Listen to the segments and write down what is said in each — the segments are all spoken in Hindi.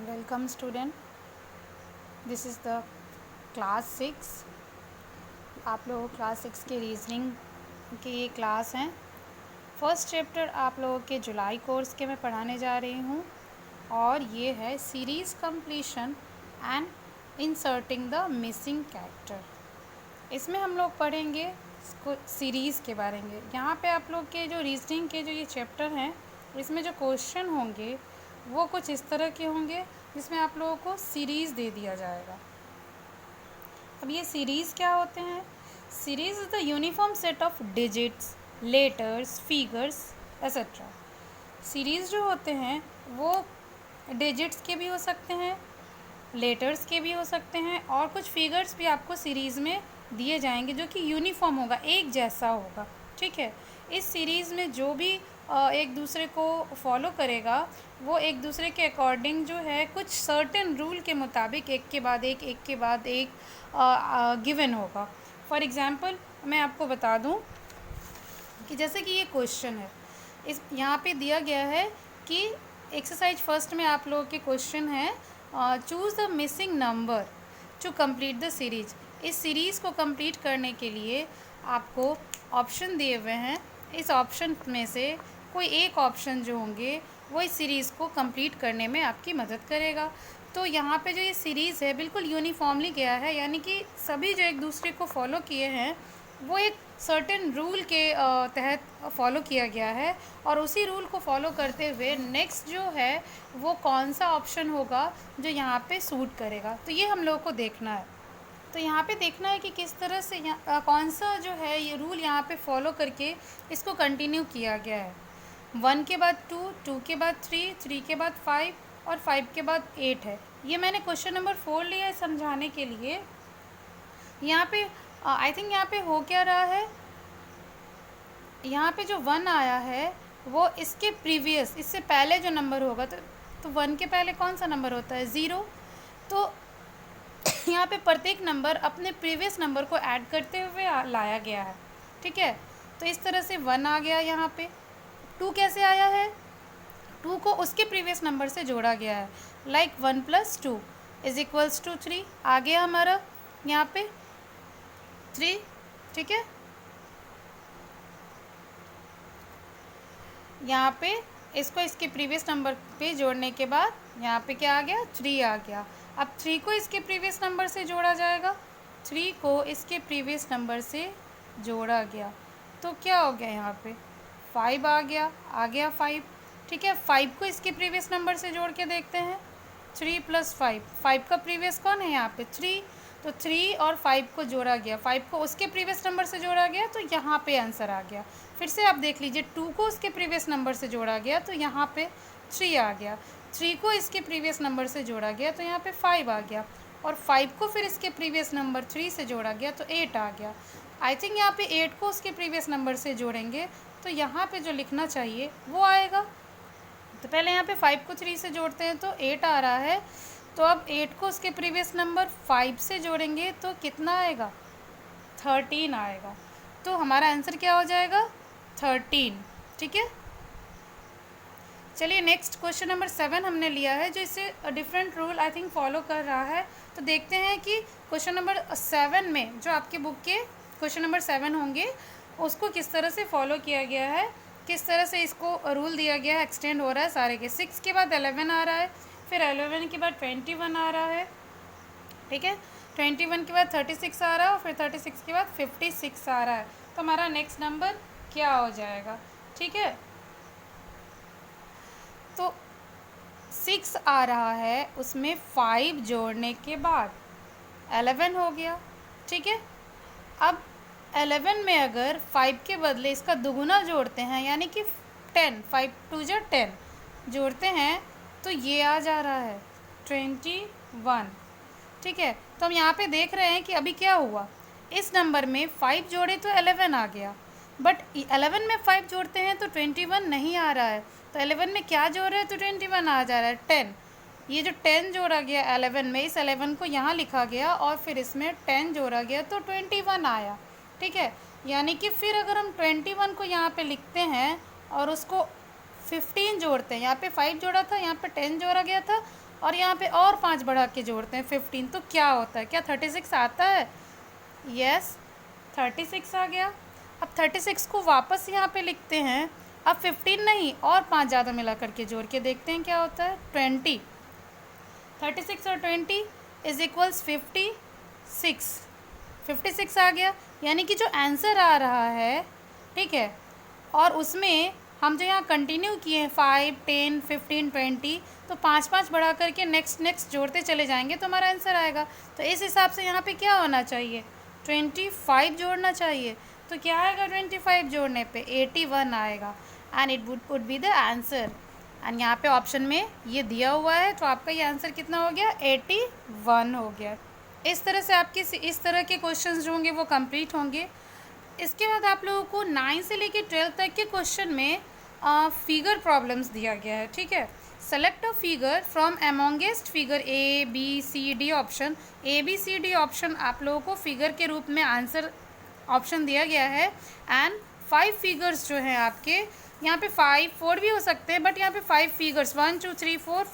Welcome student, this is the class 6। आप लोगों को क्लास 6 के रीजनिंग की ये क्लास हैं। फर्स्ट चैप्टर आप लोगों के जुलाई कोर्स के मैं पढ़ाने जा रही हूँ और ये है series completion and inserting the missing character. इसमें हम लोग पढ़ेंगे सीरीज़ के बारे में। यहाँ पे आप लोग के जो रीजनिंग के जो ये चैप्टर हैं, इसमें जो क्वेश्चन होंगे वो कुछ इस तरह के होंगे जिसमें आप लोगों को सीरीज़ दे दिया जाएगा। अब ये सीरीज़ क्या होते हैं? Series is the uniform set of digits, letters, figures etcetera. Series जो होते हैं वो डिजिट्स के भी हो सकते हैं, लेटर्स के भी हो सकते हैं और कुछ फिगर्स भी आपको सीरीज़ में दिए जाएंगे जो कि यूनिफॉर्म होगा, एक जैसा होगा। ठीक है, इस सीरीज़ में जो भी एक दूसरे को फॉलो करेगा वो एक दूसरे के अकॉर्डिंग जो है कुछ सर्टेन रूल के मुताबिक एक के बाद एक गिवन होगा। फॉर एग्ज़ाम्पल मैं आपको बता दूं कि जैसे कि ये क्वेश्चन है, इस यहाँ पे दिया गया है कि एक्सरसाइज फर्स्ट में आप लोगों के क्वेश्चन है choose the missing number two complete the series. इस सीरीज़ को कंप्लीट करने के लिए आपको ऑप्शन दिए हुए हैं। इस ऑप्शन में से कोई एक ऑप्शन जो होंगे वो इस सीरीज़ को कंप्लीट करने में आपकी मदद करेगा। तो यहाँ पे जो ये सीरीज़ है बिल्कुल यूनिफॉर्मली गया है, यानी कि सभी जो एक दूसरे को फॉलो किए हैं वो एक सर्टेन रूल के तहत फॉलो किया गया है और उसी रूल को फॉलो करते हुए नेक्स्ट जो है वो कौन सा ऑप्शन होगा जो यहाँ पे सूट करेगा। तो ये हम लोग को देखना है। तो यहाँ पे देखना है कि किस तरह से कौन सा जो है ये रूल यहाँ पे फॉलो करके इसको कंटिन्यू किया गया है। 1 के बाद 2, 2 के बाद 3, 3 के बाद 5 और 5 के बाद 8 है। ये मैंने क्वेश्चन नंबर 4 लिया है समझाने के लिए। यहाँ पे आई थिंक यहाँ पे हो क्या रहा है, यहाँ पे जो 1 आया है वो इसके प्रीवियस, इससे पहले जो नंबर होगा तो 1 के पहले कौन सा नंबर होता है? 0। तो यहाँ पे प्रत्येक नंबर अपने प्रीवियस नंबर को ऐड करते हुए लाया गया है। ठीक है, तो इस तरह से 1 आ गया। यहाँ पे 2 कैसे आया है? 2 को उसके प्रीवियस नंबर से जोड़ा गया है, लाइक 1 + 2 = 3 आ गया हमारा यहाँ पे 3। ठीक है, यहाँ पे इसको इसके प्रीवियस नंबर पे जोड़ने के बाद यहाँ पे क्या आ गया? 3 आ गया। अब 3 को इसके प्रीवियस नंबर से जोड़ा जाएगा, 3 को इसके प्रीवियस नंबर से जोड़ा गया तो क्या हो गया? यहाँ पे 5 आ गया 5। ठीक है, 5 को इसके प्रीवियस नंबर से जोड़ के देखते हैं। 3 + 5, 5 का प्रीवियस कौन है यहाँ पे? 3। तो 3 और 5 को जोड़ा गया, 5 को उसके प्रीवियस नंबर से जोड़ा गया तो यहाँ पे आंसर आ गया। फिर से आप देख लीजिए, 2 को उसके प्रीवियस नंबर से जोड़ा गया तो यहाँ पे 3 आ गया, 3 को इसके प्रीवियस नंबर से जोड़ा गया तो यहाँ पे 5 आ गया और 5 को फिर इसके प्रीवियस नंबर 3 से जोड़ा गया तो 8 आ गया। आई थिंक यहाँ पे 8 को उसके प्रीवियस नंबर से जोड़ेंगे तो यहाँ पे जो लिखना चाहिए वो आएगा। तो पहले यहाँ पे 5 को 3 से जोड़ते हैं तो 8 आ रहा है। तो अब 8 को उसके प्रीवियस नंबर 5 से जोड़ेंगे तो कितना आएगा? 13 आएगा। तो हमारा आंसर क्या हो जाएगा? 13। ठीक है, चलिए नेक्स्ट क्वेश्चन नंबर 7 हमने लिया है जो इससे different rule I think follow कर रहा है। तो देखते हैं कि क्वेश्चन नंबर 7 में जो आपके बुक के क्वेश्चन नंबर 7 होंगे उसको किस तरह से फॉलो किया गया है, किस तरह से इसको रूल दिया गया है, एक्सटेंड हो रहा है सारे के। 6 के बाद 11 आ रहा है, फिर 11 के बाद 21 आ रहा है। ठीक है, 21 के बाद 36 आ रहा है और फिर 36 के बाद 56 आ रहा है। तो हमारा नेक्स्ट नंबर क्या हो जाएगा? ठीक है, तो 6 आ रहा है, उसमें 5 जोड़ने के बाद 11 हो गया। ठीक है, अब 11 में अगर 5 के बदले इसका दुगुना जोड़ते हैं यानी कि 10, 5 × 2 = 10 जोड़ते हैं तो ये आ जा रहा है 21। ठीक है, तो हम यहाँ पे देख रहे हैं कि अभी क्या हुआ, इस नंबर में 5 जोड़े तो 11 आ गया, बट 11 में 5 जोड़ते हैं तो 21 नहीं आ रहा है। तो 11 में क्या जोड़ रहे हैं तो 21 आ जा रहा है, 10। ये जो 10 जोड़ा गया 11 में, इस 11 को यहाँ लिखा गया और फिर इसमें 10 जोड़ा गया तो 21 आया। ठीक है, यानी कि फिर अगर हम 21 को यहाँ पे लिखते हैं और उसको 15 जोड़ते हैं, यहाँ पे 5 जोड़ा था, यहाँ पे 10 जोड़ा गया था, और यहाँ पे और 5 बढ़ा के जोड़ते हैं 15, तो क्या होता है? क्या 36 आता है? यस, 36 आ गया। अब 36 को वापस यहाँ पे लिखते हैं, अब 15 नहीं और 5 ज़्यादा मिला करके जोड़ के देखते हैं क्या होता है। 20, 36 और 20 इज इक्वल्स 56, 56 आ गया। यानी कि जो आंसर आ रहा है, ठीक है, और उसमें हम जो यहाँ कंटिन्यू किए हैं 5, 10, 15, 20, तो 5 बढ़ा करके नेक्स्ट जोड़ते चले जाएंगे तो हमारा आंसर आएगा। तो इस हिसाब से यहाँ पे क्या होना चाहिए? 25 जोड़ना चाहिए। तो क्या आएगा 25 जोड़ने पे? 81 आएगा and it would be the answer. And यहाँ पे ऑप्शन में ये दिया हुआ है, तो आपका ये आंसर कितना हो गया? 81 हो गया। इस तरह से आपके इस तरह के क्वेश्चंस जो होंगे वो कंप्लीट होंगे। इसके बाद आप लोगों को 9 से लेकर 12 तक के क्वेश्चन में फिगर प्रॉब्लम्स दिया गया है, ठीक है। Select a figure from amongst figure A B C D option. A B C D option आप लोगों को फिगर के रूप में आंसर ऑप्शन दिया गया है। एंड 5 फिगर्स जो हैं आपके यहाँ पे 5, 4 भी हो सकते हैं, बट यहाँ पे 5 फिगर्स 1 2 3 4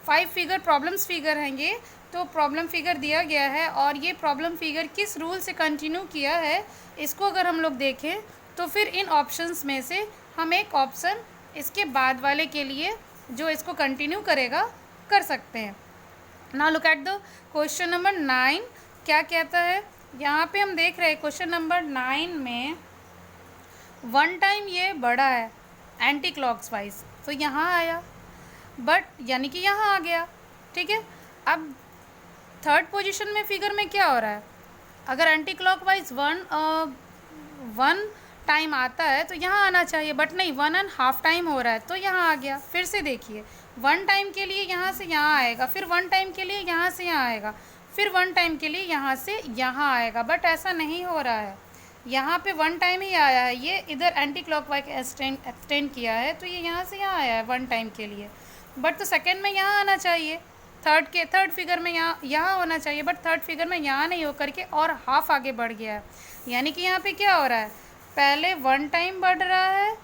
5 फिगर प्रॉब्लम्स फिगर हैं ये। तो प्रॉब्लम फिगर दिया गया है और ये प्रॉब्लम फिगर किस रूल से कंटिन्यू किया है, इसको अगर हम लोग देखें तो फिर इन ऑप्शंस में से हम एक ऑप्शन इसके बाद वाले के लिए जो इसको कंटिन्यू करेगा कर सकते हैं। Now look at the question number 9 क्या कहता है। यहाँ पे हम देख रहे हैं क्वेश्चन नंबर 9 में 1 टाइम ये बड़ा है एंटी क्लॉकवाइज, तो यहाँ आया, बट यानी कि यहाँ आ गया, ठीक है। अब थर्ड पोजीशन में फिगर में क्या हो रहा है? अगर एंटी क्लॉकवाइज 1 टाइम आता है तो यहाँ आना चाहिए, बट नहीं 1.5 टाइम हो रहा है तो यहाँ आ गया। फिर से देखिए, 1 टाइम के लिए यहाँ से यहाँ आएगा, फिर 1 टाइम के लिए यहाँ से यहाँ आएगा, फिर 1 टाइम के लिए यहाँ से यहाँ आएगा, बट ऐसा नहीं हो रहा है। यहाँ पे 1 टाइम ही आया है, ये इधर एंटी क्लॉकवाइज एक्सटेंड किया है तो ये यहाँ से यहाँ आया है 1 टाइम के लिए, बट तो सेकेंड में यहाँ आना चाहिए, थर्ड फिगर में यहाँ होना चाहिए, बट थर्ड फिगर में यहाँ नहीं होकर के और हाफ आगे बढ़ गया है। यानी कि यहाँ पे क्या हो रहा है? पहले 1 टाइम बढ़ रहा है,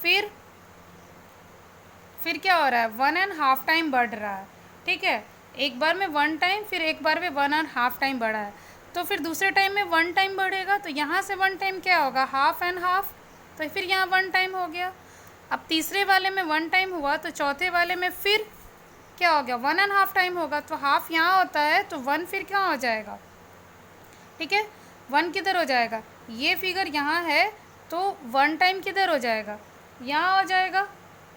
फिर क्या हो रहा है? 1.5 टाइम बढ़ रहा है, ठीक है। एक बार में 1 टाइम, फिर एक बार में 1.5 टाइम बढ़ा है, तो फिर दूसरे टाइम में 1 टाइम बढ़ेगा, तो यहाँ से 1 टाइम क्या होगा? हाफ एंड हाफ, तो फिर यहाँ 1 टाइम हो गया। अब तीसरे वाले में 1 टाइम हुआ, तो चौथे वाले में फिर क्या हो गया? 1.5 टाइम होगा, तो हाफ यहाँ होता है तो 1 फिर क्या हो जाएगा? ठीक है, 1 किधर हो जाएगा? ये फिगर यहाँ है तो 1 टाइम किधर हो जाएगा? यहाँ हो जाएगा,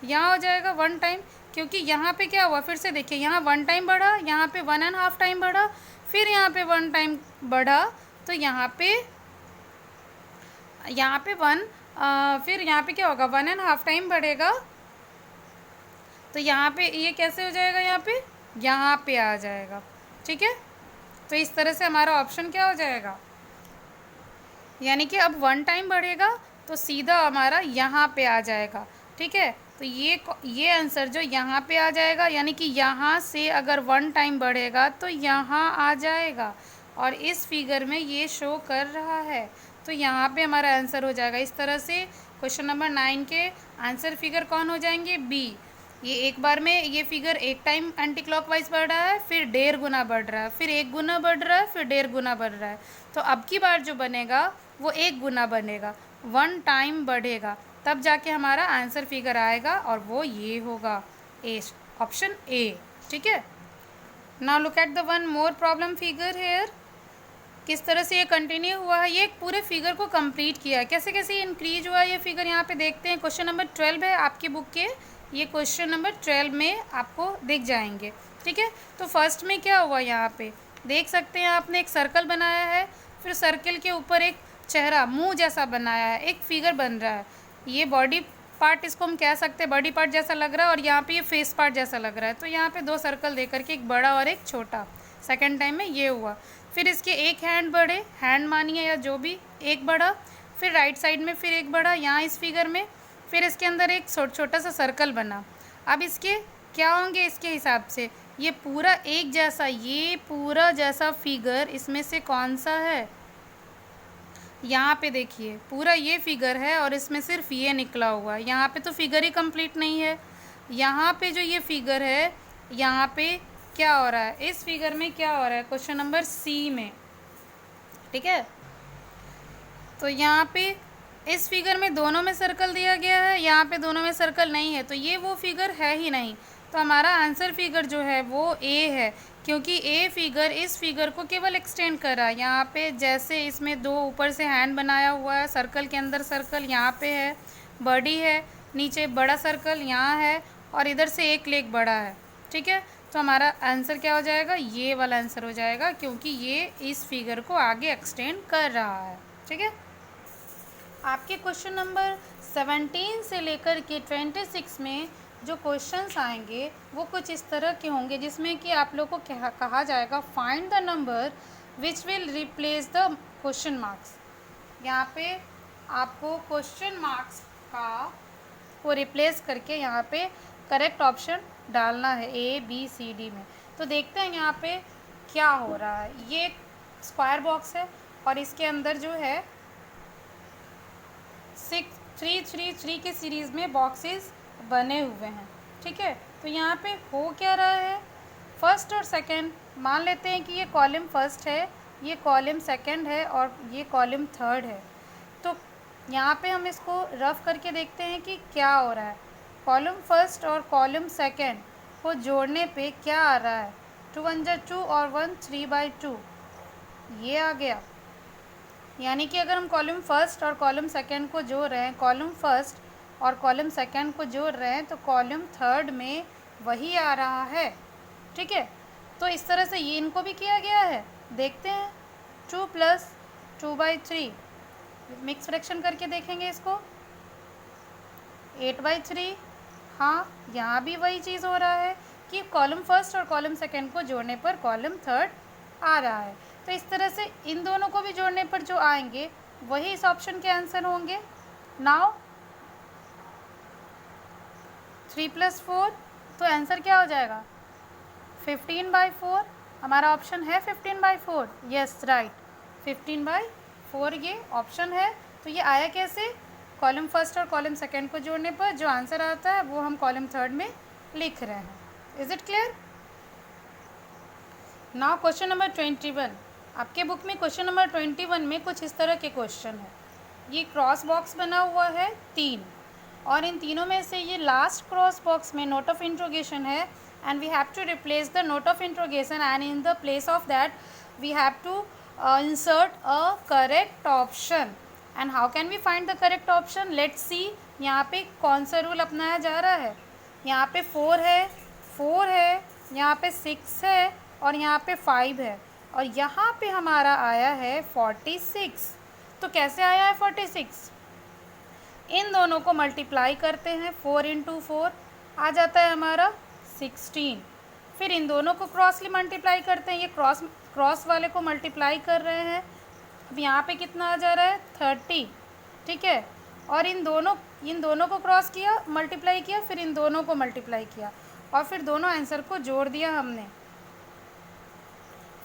यहाँ हो जाएगा 1 टाइम, क्योंकि यहाँ पे क्या हुआ? फिर से देखिए, यहाँ 1 टाइम बढ़ा, यहाँ पे 1.5 टाइम बढ़ा, फिर यहाँ पे 1 टाइम बढ़ा, तो यहाँ पे 1 फिर यहाँ पे क्या होगा? 1.5 टाइम बढ़ेगा, तो यहाँ पे ये कैसे हो जाएगा? यहाँ पे आ जाएगा, ठीक है। तो इस तरह से हमारा ऑप्शन क्या हो जाएगा? यानी कि अब 1 टाइम बढ़ेगा तो सीधा हमारा यहाँ पे आ जाएगा, ठीक है। तो ये आंसर जो यहाँ पे आ जाएगा, यानी कि यहाँ से अगर 1 टाइम बढ़ेगा तो यहाँ आ जाएगा, और इस फिगर में ये शो कर रहा है, तो यहाँ पे हमारा आंसर हो जाएगा। इस तरह से क्वेश्चन नंबर 9 के आंसर फिगर कौन हो जाएंगे? बी। ये एक बार में ये फिगर 1 टाइम एंटी क्लॉकवाइज बढ़ रहा है, फिर 1.5 गुना बढ़ रहा है, फिर 1 गुना बढ़ रहा है, फिर 1.5 गुना बढ़ रहा है, तो अब की बार जो बनेगा वो 1 गुना बनेगा, 1 टाइम बढ़ेगा, तब जाके हमारा आंसर फिगर आएगा, और वो ये होगा, ए, ऑप्शन ए, ठीक है। Now look at the one more problem figure here. किस तरह से ये कंटिन्यू हुआ है, ये पूरे फिगर को कंप्लीट किया है, कैसे कैसे इंक्रीज हुआ है ये फिगर यहाँ पे देखते हैं। क्वेश्चन नंबर 12 है आपकी बुक के, ये क्वेश्चन नंबर 12 में आपको दिख जाएंगे, ठीक है। तो फर्स्ट में क्या हुआ? यहाँ पे देख सकते हैं आपने एक सर्कल बनाया है, फिर सर्कल के ऊपर एक चेहरा, मुंह जैसा बनाया है, एक फिगर बन रहा है। ये बॉडी पार्ट, इसको हम कह सकते हैं बॉडी पार्ट जैसा लग रहा है, और यहाँ पे ये फेस पार्ट जैसा लग रहा है। तो यहाँ पे 2 सर्कल दे करके, एक बड़ा और एक छोटा, सेकेंड टाइम में ये हुआ। फिर इसके एक हैंड बढ़े, हैंड मानिए या जो भी, एक बढ़ा, फिर राइट साइड में फिर एक बढ़ा यहाँ इस फिगर में, फिर इसके अंदर एक छोटा सा सर्कल बना। अब इसके क्या होंगे? इसके हिसाब से ये पूरा एक जैसा, ये पूरा जैसा फिगर इसमें से कौन सा है? यहाँ पे देखिए, पूरा ये फिगर है और इसमें सिर्फ ये निकला हुआ है। यहाँ पे तो फिगर ही कंप्लीट नहीं है। यहाँ पे जो ये फिगर है, यहाँ पे क्या हो रहा है, इस फिगर में क्या हो रहा है, क्वेश्चन नंबर सी में, ठीक है। तो यहाँ पे इस फिगर में दोनों में सर्कल दिया गया है, यहाँ पे दोनों में सर्कल नहीं है, तो ये वो फिगर है ही नहीं। तो हमारा आंसर फिगर जो है वो ए है, क्योंकि ए फिगर इस फिगर को केवल एक्सटेंड कर रहा है। यहाँ पे जैसे इसमें दो ऊपर से हैंड बनाया हुआ है, सर्कल के अंदर सर्कल यहाँ पे है, बॉडी है, नीचे बड़ा सर्कल यहाँ है, और इधर से एक लेग बड़ा है, ठीक है। तो हमारा आंसर क्या हो जाएगा, ये वाला आंसर हो जाएगा, क्योंकि ये इस फिगर को आगे एक्सटेंड कर रहा है, ठीक है। आपके क्वेश्चन नंबर 17 से लेकर के 26 में जो क्वेश्चंस आएंगे वो कुछ इस तरह के होंगे, जिसमें कि आप लोग को कहा जाएगा find the number which will replace the question marks. यहाँ पे आपको क्वेश्चन मार्क्स को रिप्लेस करके यहाँ पे करेक्ट ऑप्शन डालना है ए बी सी डी में। तो देखते हैं यहाँ पे क्या हो रहा है। ये स्क्वायर बॉक्स है और इसके अंदर जो है 3 के सीरीज़ में बॉक्सेस बने हुए हैं, ठीक है। तो यहाँ पे हो क्या रहा है, फर्स्ट और सेकंड मान लेते हैं कि ये कॉलम फर्स्ट है, ये कॉलम सेकंड है और ये कॉलम थर्ड है। तो यहाँ पे हम इसको रफ करके देखते हैं कि क्या हो रहा है। कॉलम फर्स्ट और कॉलम सेकंड को जोड़ने पे क्या आ रहा है, 2 1 जा 2 और 1 3/2 ये आ गया। यानी कि अगर हम कॉलम फर्स्ट और कॉलम सेकंड को जोड़ रहे हैं, कॉलम फर्स्ट और कॉलम सेकंड को जोड़ रहे हैं, तो कॉलम थर्ड में वही आ रहा है, ठीक है। तो इस तरह से ये इनको भी किया गया है। देखते हैं 2 + 2/3 मिक्स फ्रैक्शन करके देखेंगे इसको, 8/3। हाँ, यहाँ भी वही चीज़ हो रहा है कि कॉलम फर्स्ट और कॉलम सेकंड को जोड़ने पर कॉलम थर्ड आ रहा है। तो इस तरह से इन दोनों को भी जोड़ने पर जो आएंगे वही इस ऑप्शन के आंसर होंगे। नाउ 3 + 4, तो आंसर क्या हो जाएगा, 15/4। हमारा ऑप्शन है 15/4, यस राइट, 15/4 ये ऑप्शन है। तो ये आया कैसे, कॉलम फर्स्ट और कॉलम सेकंड को जोड़ने पर जो आंसर आता है वो हम कॉलम थर्ड में लिख रहे हैं। Is it clear. Now question number 21। आपके बुक में क्वेश्चन नंबर 21 में कुछ इस तरह के क्वेश्चन है। ये क्रॉस बॉक्स बना हुआ है 3, और इन तीनों में से ये लास्ट क्रॉस बॉक्स में नोट ऑफ इंट्रोगेशन है, and we have to replace the note of interrogation, and in the place of that we have to insert a correct option. And how can we find the correct option, let's see. यहाँ पे कौन सा रूल अपनाया जा रहा है, यहाँ पे 4 है, यहाँ पे 6 है और यहाँ पे 5 है, और यहाँ पे हमारा आया है 46। तो कैसे आया है 46, इन दोनों को मल्टीप्लाई करते हैं, 4 × 4 आ जाता है हमारा 16। फिर इन दोनों को क्रॉसली मल्टीप्लाई करते हैं, ये क्रॉस वाले को मल्टीप्लाई कर रहे हैं। अब यहाँ पे कितना आ जा रहा है 30, ठीक है। और इन दोनों को क्रॉस किया, मल्टीप्लाई किया, फिर इन दोनों को मल्टीप्लाई किया, और फिर दोनों आंसर को जोड़ दिया हमने,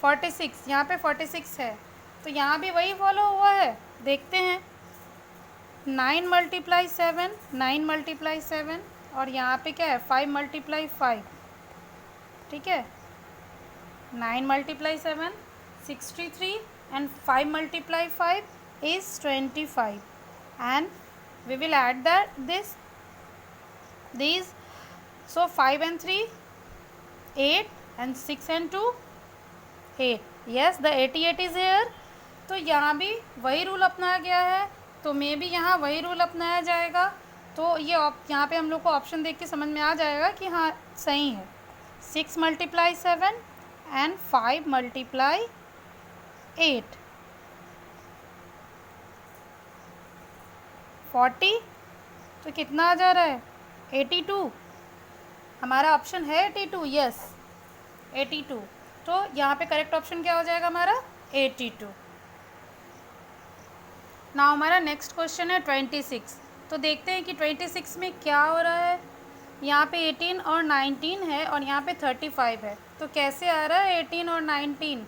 46। यहाँ पे 46 है, तो यहाँ भी वही फॉलो हुआ है। देखते हैं 9 × 7, 9 × 7, और यहाँ पे क्या है 5 × 5, ठीक है। 9 × 7 63 and 5 × 5 is 25, and we will add these, so 5 and 3 8 and 6 and 2 8, yes the 88 is here। तो यहाँ भी वही रूल अपनाया गया है, तो मे भी यहाँ वही रूल अपनाया जाएगा। तो ये यहाँ पे हम लोग को ऑप्शन देख के समझ में आ जाएगा कि हाँ सही है। 6 × 7 and 5 × 8, 40, तो कितना आ जा रहा है 82। हमारा ऑप्शन है 82, यस 82। तो यहाँ पे करेक्ट ऑप्शन क्या हो जाएगा हमारा 82। नाउ हमारा नेक्स्ट क्वेश्चन है 26। तो देखते हैं कि 26 में क्या हो रहा है। यहाँ पे 18 और 19 है और यहाँ पे 35 है, तो कैसे आ रहा है 18 और 19,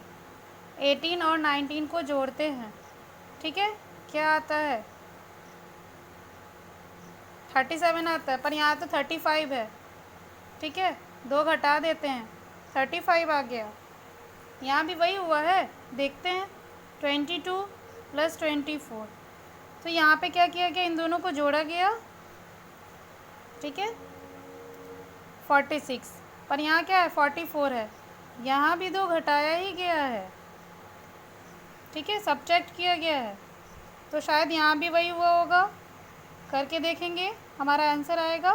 18 और 19 को जोड़ते हैं, ठीक है। क्या आता है 37 आता है, पर यहाँ तो 35 है, ठीक है। 2 घटा देते हैं, 35 आ गया। यहाँ भी वही हुआ है, देखते हैं। 22 + 24, तो यहाँ पे क्या किया गया, इन दोनों को जोड़ा गया, ठीक है, 46। पर यहाँ क्या है, 44 है। यहाँ भी 2 घटाया ही गया है, ठीक है, सब्ट्रैक्ट किया गया है। तो शायद यहाँ भी वही हुआ होगा, करके देखेंगे। हमारा आंसर आएगा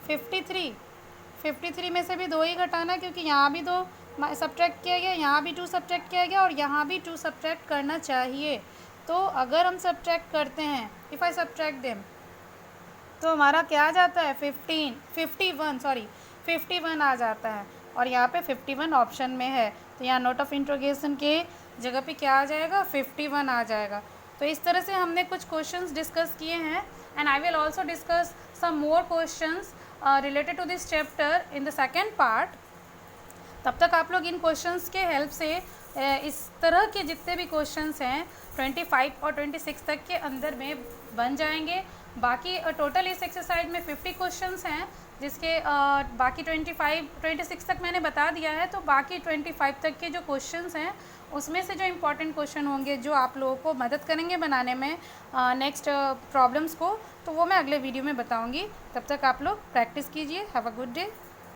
53। 53 में से भी 2 ही घटाना, क्योंकि यहाँ भी 2 सब्ट्रैक्ट किया गया, यहाँ भी 2 सब्ट्रैक्ट किया गया और यहाँ भी 2 सब्ट्रैक्ट करना चाहिए। तो अगर हम सब्ट्रैक्ट करते हैं, इफ़ आई सब्ट्रैक्ट देम, तो हमारा क्या आ जाता है, 51 आ जाता है। और यहाँ पे 51 ऑप्शन में है, तो यहाँ नोट ऑफ इंट्रोगेशन के जगह पे क्या आ जाएगा, 51 आ जाएगा। तो इस तरह से हमने कुछ क्वेश्चंस डिस्कस किए हैं, and I will also discuss some more questions related to this chapter in the second part. तब तक आप लोग इन क्वेश्चंस के हेल्प से इस तरह के जितने भी क्वेश्चंस हैं 25 और 26 तक के अंदर में बन जाएंगे। बाकी टोटल इस एक्सरसाइज में 50 क्वेश्चंस हैं, जिसके बाकी 26 तक मैंने बता दिया है। तो बाकी 25 तक के जो क्वेश्चंस हैं उसमें से जो इम्पोर्टेंट क्वेश्चन होंगे, जो आप लोगों को मदद करेंगे बनाने में नेक्स्ट प्रॉब्लम्स को, तो वो मैं अगले वीडियो में बताऊँगी। तब तक आप लोग प्रैक्टिस कीजिए। Have a good day.